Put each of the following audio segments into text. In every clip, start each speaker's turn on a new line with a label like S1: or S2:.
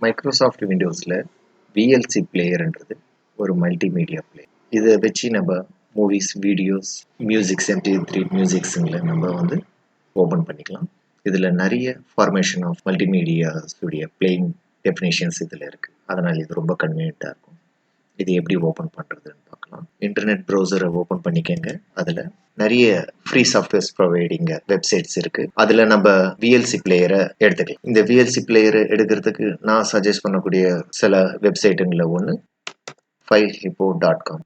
S1: Microsoft விண்டோஸில் VLC பிளேயர்ன்றது ஒரு multimedia player. இதை வச்சு நம்ம மூவிஸ், வீடியோஸ், மியூசிக்ஸ், MP3 மியூசிக்ஸுங்களை நம்ம வந்து ஓப்பன் பண்ணிக்கலாம். இதில் நிறைய ஃபார்மேஷன் ஆஃப் மல்டிமீடியாஸுடைய பிளேயிங் டெஃபினேஷன்ஸ் இதில் இருக்குது. அதனால் இது ரொம்ப கன்வீனியண்ட்டாக இருக்கும். இது எப்படி ஓப்பன் பண்ணுறதுன்னு பார்க்கலாம். இன்டர்நெட் ப்ரௌசரை ஓப்பன் பண்ணிக்கங்க. அதில் நிறைய ஃப்ரீ சாஃப்ட்வேர்ஸ் ப்ரொவைடிங் வெப்சைட்ஸ் இருக்குது. அதில் நம்ம விஎல்சி பிளேயரை எடுத்துக்கலாம். இந்த விஎல்சி பிளேயரை எடுக்கிறதுக்கு நான் சஜஸ்ட் பண்ணக்கூடிய சில வெப்சைட்டுங்களில் ஒன்று filehippo.com.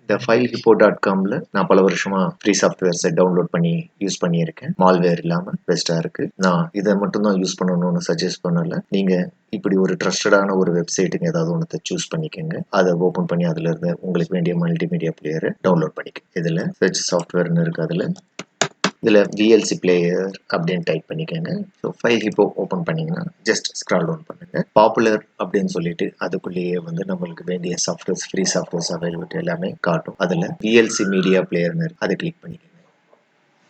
S1: இந்த filehippo.comல நான் பல வருஷமாக ஃப்ரீ சாஃப்ட்வேர்ஸை டவுன்லோட் பண்ணி யூஸ் பண்ணியிருக்கேன். மால்வேர் இல்லாமல் பெஸ்ட்டாக இருக்குது. நான் இதை மட்டும்தான் யூஸ் பண்ணணும்னு சஜஸ்ட் பண்ணலை. நீங்கள் இப்படி ஒரு ட்ரஸ்டடான ஒரு வெப்சைட்டுங்க ஏதாவது ஒன்றத்தை சூஸ் பண்ணிக்கோங்க. அதை ஓப்பன் பண்ணி அதிலிருந்து உங்களுக்கு வேண்டிய மல்டிமீடியா பிளேயரை டவுன்லோட் பண்ணிக்க. இதில் சர்ச் சாஃப்ட்வேர்னு இருக்குது. இதில் விஎல்சி பிளேயர் அப்படின்னு டைப் பண்ணிக்கோங்க. ஸோ FileHippo ஓப்பன் பண்ணிங்கன்னா ஜஸ்ட் ஸ்க்ரால் டவுன் பண்ணுங்கள். பாப்புலர் அப்படின்னு சொல்லிட்டு அதுக்குள்ளேயே வந்து நம்மளுக்கு வேண்டிய சாஃப்ட்வேர்ஸ், ஃப்ரீ சாஃப்ட்வேர்ஸ் அவைலபிலிட்டி எல்லாமே காட்டும். அதில் விஎல்சி மீடியா பிளேயர்னு அதை கிளிக் பண்ணிக்கோங்க.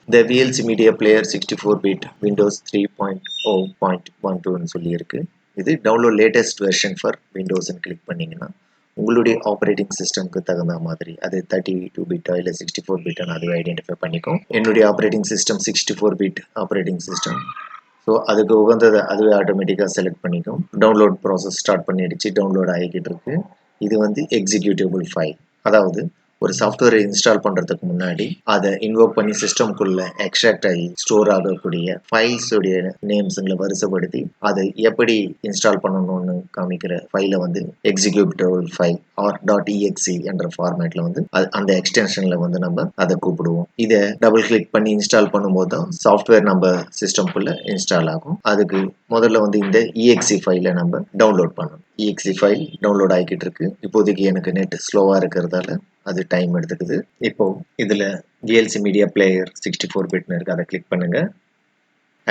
S1: இந்த VLC media player 64 bit windows 3.0.12ன்னு சொல்லியிருக்கு. இது டவுன்லோட் லேட்டஸ்ட் வெர்ஷன் ஃபார் விண்டோஸ்ன்னு கிளிக் பண்ணிங்கன்னா உங்களுடைய ஆப்ரேட்டிங் சிஸ்டம்க்கு தகுந்த மாதிரி அது 32 பிட்டா இல்லை 64 பிட்டான்னு அதுவே ஐடென்டிஃபை பண்ணிக்கும். என்னுடைய operating system 64 bit operating system. So அதுக்கு உகந்ததை அதுவே ஆட்டோமேட்டிக்காக செலக்ட் பண்ணிக்கும். டவுன்லோட் ப்ராசஸ் ஸ்டார்ட் பண்ணிடுச்சு. டவுன்லோட் ஆகிக்கிட்டு இருக்கு. இது வந்து எக்ஸிக்யூட்டிவ் ஃபைல். அதாவது ஒரு சாஃப்ட்வேரை இன்ஸ்டால் பண்ணுறதுக்கு முன்னாடி அதை இன்வோக் பண்ணி சிஸ்டம்குள்ளே எக்ஸ்ட்ராக்ட் ஆகி ஸ்டோர் ஆகக்கூடிய ஃபைல்ஸுடைய நேம்ஸுங்களை வரிசைப்படுத்தி அதை எப்படி இன்ஸ்டால் பண்ணணும்னு காமிக்கிற ஃபைலை வந்து எக்ஸிக்யூட்டிவ் ஃபைல் .exe என்ற ஃபார்மேட்டில் வந்து அந்த எக்ஸ்டென்ஷனில் வந்து நம்ம அதை கூப்பிடுவோம். இதை டபுள் கிளிக் பண்ணி இன்ஸ்டால் பண்ணும்போது தான் சாஃப்ட்வேர் நம்ம சிஸ்டம்குள்ளே இன்ஸ்டால் ஆகும். அதுக்கு முதல்ல வந்து இந்த exe ஃபைலை நம்ம டவுன்லோட் பண்ணணும். exe ஃபைல் டவுன்லோட் ஆகிக்கிட்டு இருக்கு. இப்போதைக்கு எனக்கு நெட் ஸ்லோவாக இருக்கிறதால அது டைம் எடுத்துக்குது. இப்போ இதில் விஎல்சி மீடியா பிளேயர் 64 பிட்னு இருக்குது. அதை கிளிக் பண்ணுங்கள்.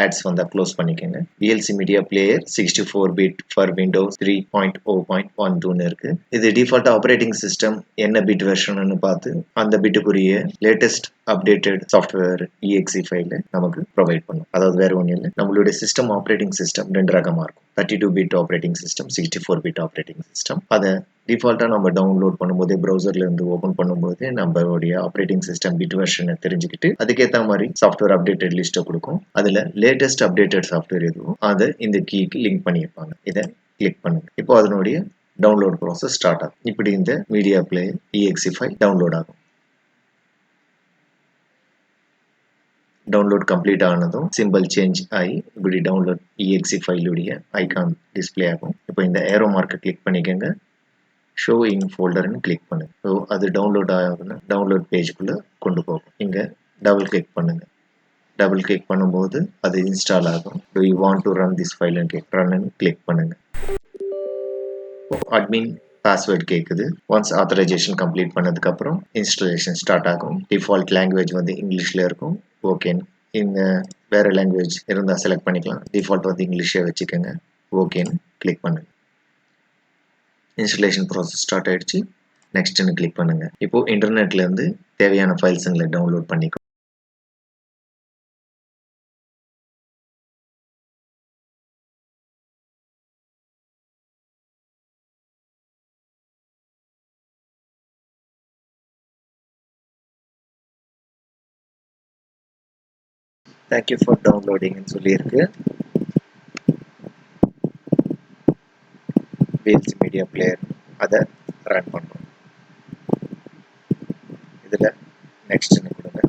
S1: ஆட்ஸ் வந்தால் க்ளோஸ் பண்ணிக்கோங்க. VLC media player 64 bit for windows 3.0.12ன்னு இருக்குது. இது டிஃபால்ட் ஆப்ரேட்டிங் சிஸ்டம் என்ன பிட் வெர்ஷன்னு பார்த்து அந்த பிட்டுக்குரிய லேட்டஸ்ட் அப்டேட்டட் சாஃப்ட்வேர் exe ஃபைலை நமக்கு ப்ரொவைட் பண்ணும். அதாவது வேறு ஒன்றும் இல்லை, நம்மளுடைய சிஸ்டம் ஆப்ரேட்டிங் சிஸ்டம் ரெண்டு ரகமாக இருக்கும். 32 bit operating system, 64 bit operating system. அதை டிஃபால்ட்டாக நம்ம டவுன்லோட் பண்ணும்போதே ப்ரௌசர்லேருந்து ஓப்பன் பண்ணும்போதே நம்மளுடைய ஆப்ரேட்டிங் சிஸ்டம் பிட் வெர்ஷனை தெரிஞ்சுக்கிட்டு அதுக்கேற்ற மாதிரி சாஃப்ட்வேர் அப்டேட்டட் லிஸ்ட்டை கொடுக்கும். அதில் லேட்டஸ்ட் அப்டேட்டட் சாஃப்ட்வேர் எதுவும் அதை இந்த கீக்கு லிங்க் பண்ணியிருப்பாங்க. இதை கிளிக் பண்ணுங்க. இப்போ அதனுடைய டவுன்லோட் ப்ராசஸ் ஸ்டார்ட் ஆகும். இப்படி இந்த media player exe file download ஆகும். டவுன்லோட் கம்ப்ளீட் ஆனதும் சிம்பிள் சேஞ்ச் ஆகி இப்படி டவுன்லோட் exe ஃபைலுடைய ஐகான் டிஸ்பிளே ஆகும். இப்போ இந்த ஏரோ மார்க்கை கிளிக் பண்ணிக்கோங்க. ஷோ இன் ஃபோல்டர்னு கிளிக் பண்ணுங்க. ஸோ அது டவுன்லோட் ஆகுதுன்னா டவுன்லோட் பேஜுக்குள்ளே கொண்டு போகும். இங்கே டபுள் கிளிக் பண்ணுங்க. டபுள் கிளிக் பண்ணும்போது அது இன்ஸ்டால் ஆகும். To you want to run this file run click பண்ணுங்க. அட்மின் பாஸ்வேர்ட் கேட்குது. ஒன்ஸ் ஆத்தரைசேஷன் கம்ப்ளீட் பண்ணதுக்கப்புறம் இன்ஸ்டாலேஷன் ஸ்டார்ட் ஆகும். டிஃபால்ட் லாங்குவேஜ் வந்து இங்கிலீஷில் இருக்கும். ஓகேன்னு இந்த வேறு லாங்குவேஜ் இருந்தால் செலக்ட் பண்ணிக்கலாம். டிஃபால்ட் வந்து இங்கிலீஷே வச்சுக்கோங்க. ஓகேன்னு கிளிக் பண்ணுங்க. இன்ஸ்டலேஷன் ப்ராசஸ் ஸ்டார்ட் ஆகிடுச்சு. நெக்ஸ்ட்டுன்னு கிளிக் பண்ணுங்கள். இப்போது இன்டர்நெட்லேருந்து தேவையான ஃபைல்ஸுங்களை டவுன்லோட் பண்ணிக்கோ. தேங்க்யூ ஃபார் டவுன்லோடிங்னு சொல்லியிருக்கு. விஎல்சி மீடியா பிளேயர் அதை ரன் பண்ணுறோம். இதில் நெக்ஸ்ட்னு கொடுங்க.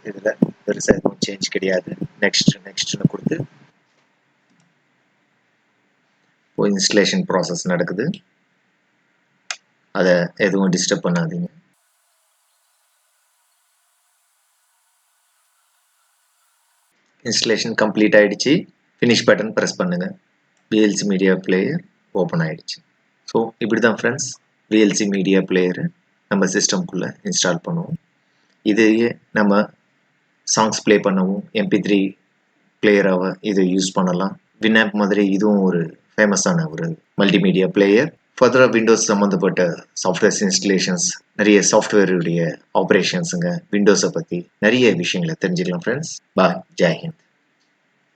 S1: இதில் பெருசாக எதுவும் சேஞ்ச் கிடையாது. நெக்ஸ்ட்னு கொடுத்து இப்போ இன்ஸ்டலேஷன் ப்ராசஸ் நடக்குது. அதை எதுவும் டிஸ்டர்ப் பண்ணாதீங்க. இன்ஸ்டலேஷன் கம்ப்ளீட் ஆகிடுச்சு. ஃபினிஷ் பட்டன் ப்ரெஸ் பண்ணுங்கள். விஎல்சி மீடியா பிளேயர் ஓப்பன் ஆகிடுச்சு. ஸோ இப்படி தான் ஃப்ரெண்ட்ஸ் விஎல்சி மீடியா பிளேயரை நம்ம சிஸ்டம்குள்ளே இன்ஸ்டால் பண்ணுவோம். இதையே நம்ம சாங்ஸ் ப்ளே பண்ணவும் MP3 பிளேயராக இதை யூஸ் பண்ணலாம். வினாப் மாதிரி இதுவும் ஒரு ஃபேமஸான ஒரு மல்டிமீடியா பிளேயர். ஃபர்தராக விண்டோஸ் சம்மந்தப்பட்ட சாஃப்ட்வேர்ஸ் இன்ஸ்டலேஷன்ஸ், நிறைய சாஃப்ட்வேருடைய ஆப்ரேஷன்ஸுங்க, விண்டோஸை பற்றி நிறைய விஷயங்களை தெரிஞ்சுக்கலாம் ஃப்ரெண்ட்ஸ். பாய், ஜெய் ஹிந்த்.